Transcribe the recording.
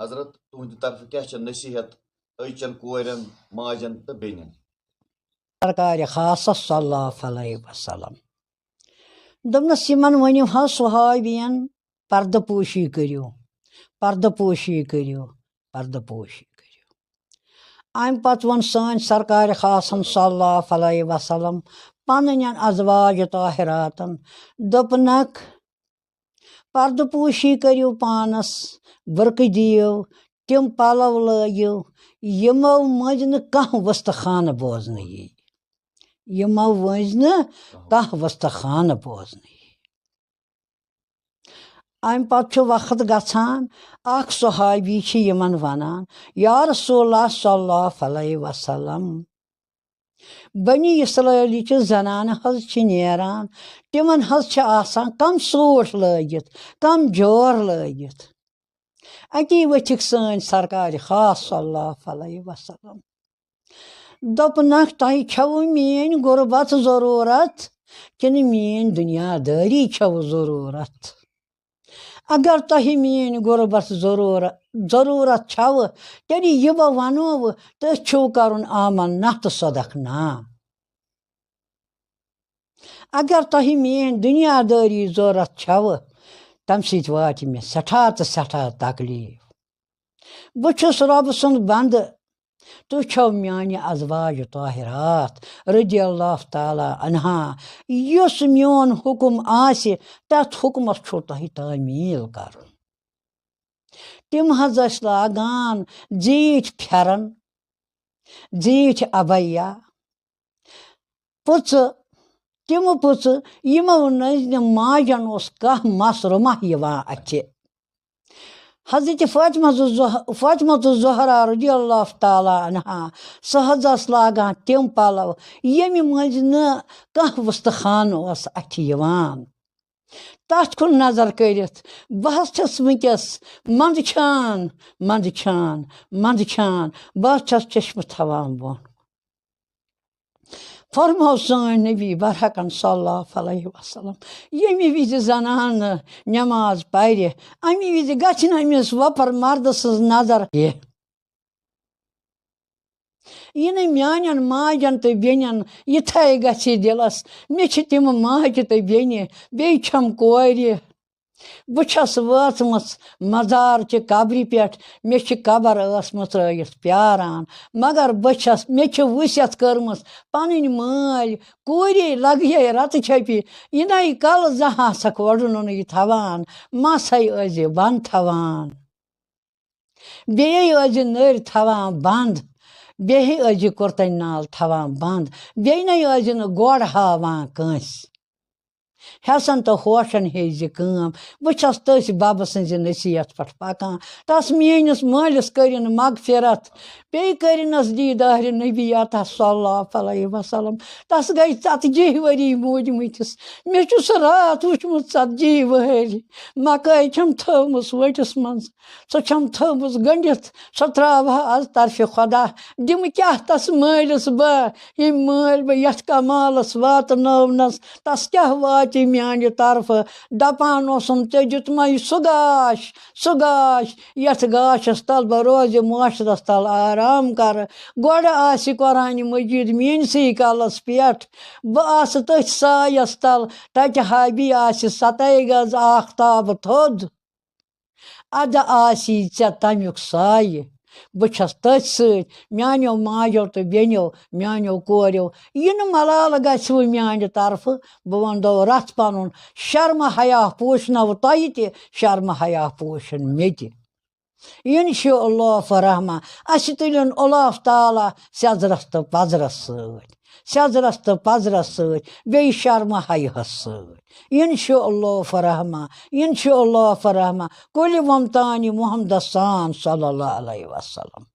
حضرت تہند طرف کیا نصیحت أچن کورین ماجن تو بینن؟ سرکار خاص صلی اللہ علیہ وسلم دمنس یمن ونیو حظ صحابین پردہ پوشی کریو پردہ پوشی کریو پردہ پوشی کریو ام پتہ ون سان سرکار خاصن صلی اللہ علیہ وسلم پنن ازواج طاہراتن دپنک پردہ پوشی کریو پانس برقہ دیو تم پلو لٲگِو یمو مٔنٛزۍ نہٕ کانٛہہ وستخانہ بوزنہٕ یی یمو مٔنٛزۍ نہٕ کانٛہہ وستخانہ بوزنہٕ یی امہِ پتہٕ چھُ وقت گژھان اکھ صحابی چھِ یمن ونان یا رسول اللہ صلی اللہ علیہ وسلم بنی اسرائیلچہِ زنانہٕ حظ چھِ نیران تمن حظ چھِ آسان کم سوٗٹ لٲگِتھ کم جور لٲگِتھ اتی ؤتھِکھ سٲنۍ سرکار خاص صلی اللہ علیہ وسلم دوٚپنکھ تۄہہِ چھوٕ میٛٲنۍ غُربت ضروٗرت کِنہٕ میٛٲنۍ دُنیا دٲری چھوٕ ضروٗرت اگر تۄہہِ میٛٲنۍ غُربت ضروٗرت چھوٕ تیٚلہِ یہِ بہٕ ونوٕ تٔتھۍ چھُو کرُن آمنا تہٕ صدق نا اگر تۄہہِ میٛٲنۍ دُنیا دٲری ضروٗرت چھوٕ تمہِ سۭتۍ واتہِ مےٚ سٮ۪ٹھاہ تہٕ سٮ۪ٹھاہ تکلیٖف بہٕ چھُس رۄبہٕ سُنٛد بنٛدٕ تُہۍ چھو میانہِ ازواج طاہرات رضی اللہ تعالیٰ عنہا یُس میون حُکم آسہِ تتھ حُکمس چھُو تۄہہِ تعمیٖل کرُن تِم حظ ٲسۍ لاگان زیٖٹھۍ پھٮ۪رن زیٖٹھۍ ابیا پٕژٕ تِمہٕ پٕژٕ یِمو نٔنٛزنہِ ماجن اوس کانٛہہ مس رُمح یِوان اَتھِ حضرت فاطمہ زہرا رضی اللہ تعالیٰ عنہا سۄ حظ ٲس لاگان تِم پلو ییٚمہِ مٔنٛزۍ نہٕ کانٛہہ وُستخانہٕ اوس اَتھِ یِوان تتھ کُن نظر کٔرِتھ بہٕ حظ چھس وٕنکٮ۪س منٛدچھان منٛدچھان منٛدچھان بہٕ حظ چھس چشمہٕ تھاوان بۄن فرمو سٲنۍ نبی برحقن صلی اللہ علیہ وسلم ییٚمہِ وِزِ زنانہٕ نٮ۪ماز پرِ اَمہِ وِزِ گژھِ نہٕ أمِس وۄپر مردٕ سٕنٛز نظر یہِ نہٕ میانٮ۪ن ماجن تہٕ بیٚنٮ۪ن یِتھَے گژھِ دِلس مےٚ چھِ تِمہٕ ماجہِ تہٕ بیٚنہِ بیٚیہِ چھَم کورِ بہٕ چھس وٲژمٕژ مزارچہِ قبرِ پٮ۪ٹھ مےٚ چھِ قبر ٲسمٕژ ترٲیِتھ پیاران مگر مےٚ چھِ وٕسِیَت کٔرمٕژ پنٕنۍ مٲلۍ کوٗرے لگیے رتہٕ چھپہِ یِنَے کلہٕ زٕ ہسکھ وۄڈنُنٕے تھاوان مسے ٲسۍ زِ بنٛد تھاوان بیٚیے ٲسۍ زِ نٔرۍ تھاوان بنٛد بیٚیہِ ٲسۍ زِ کُرتن نال تھاوان بنٛد بیٚیہِ نَے ٲسۍ زِ نہٕ گۄڈ ہاوان کٲنٛسہِ ہٮ۪سن تہٕ ہوشن ہیٚزِ کٲم بہٕ چھس تٔسۍ ببہٕ سٕنٛزِ نصیحت پٮ۪ٹھ پکان تس میٲنِس مٲلِس کٔرِن مغفرت بیٚیہِ کٔرِنس دیٖدارِ نبی عطا صلی اللہ علیہ وسلم تس گٔے 40 ؤری موٗدمٕتِس مےٚ چھُ سُہ راتھ وٕچھمُت 40 وٕہٕرۍ مکٲے چھم تھٲومٕژ ؤٹِس منٛز سۄ چھم تھٲومٕژ گٔنڈِتھ سۄ ترٛاوہا آز طرفہِ خۄدا دِمہٕ کیٛاہ تس مٲلِس بہٕ ییٚمۍ مٲلۍ بہٕ یتھ کمالس واتنٲونس تس کیٛاہ واتہِ میانہِ طرفہٕ دپان اوسُم ژےٚ دیُتمَے سُہ گاش یتھ گاشس تل بہٕ روزِ معاشرس تل آرام کرٕ گۄڈٕ آسہِ قرآنِ مجیٖد میٲنسٕے کلس پٮ۪ٹھ بہٕ آسہٕ تٔتھۍ سایس تل تتہِ ہابی آسہِ 7 گز آختاب تھوٚد ادٕ آسی ژےٚ تمیُک سایہِ بہٕ چھس تٔتھۍ سۭتۍ میانیو ماجو تہٕ بیٚنیو میانیو کوریو یہِ نہٕ ملالہٕ گژھوٕ میانہِ طرفہٕ بہٕ ونہو رتھ پنُن شرمہٕ حیا پوٗشنو تۄہہِ تہِ شرمہٕ حیا پوٗشن مےٚ تہِ اِنشاء اللہ رحمٰن اسہِ تُلِن اللہ تعالیٰ سیٚزرس تہٕ پزرس سۭتۍ بیٚیہِ شرمہٕ حیاہس سۭتۍ اِنشاء اللہ رحمٰن اِنشاء اللہ رحمٰن کُلہِ ومتانہِ محمدس صلی اللہ علیہ وسلم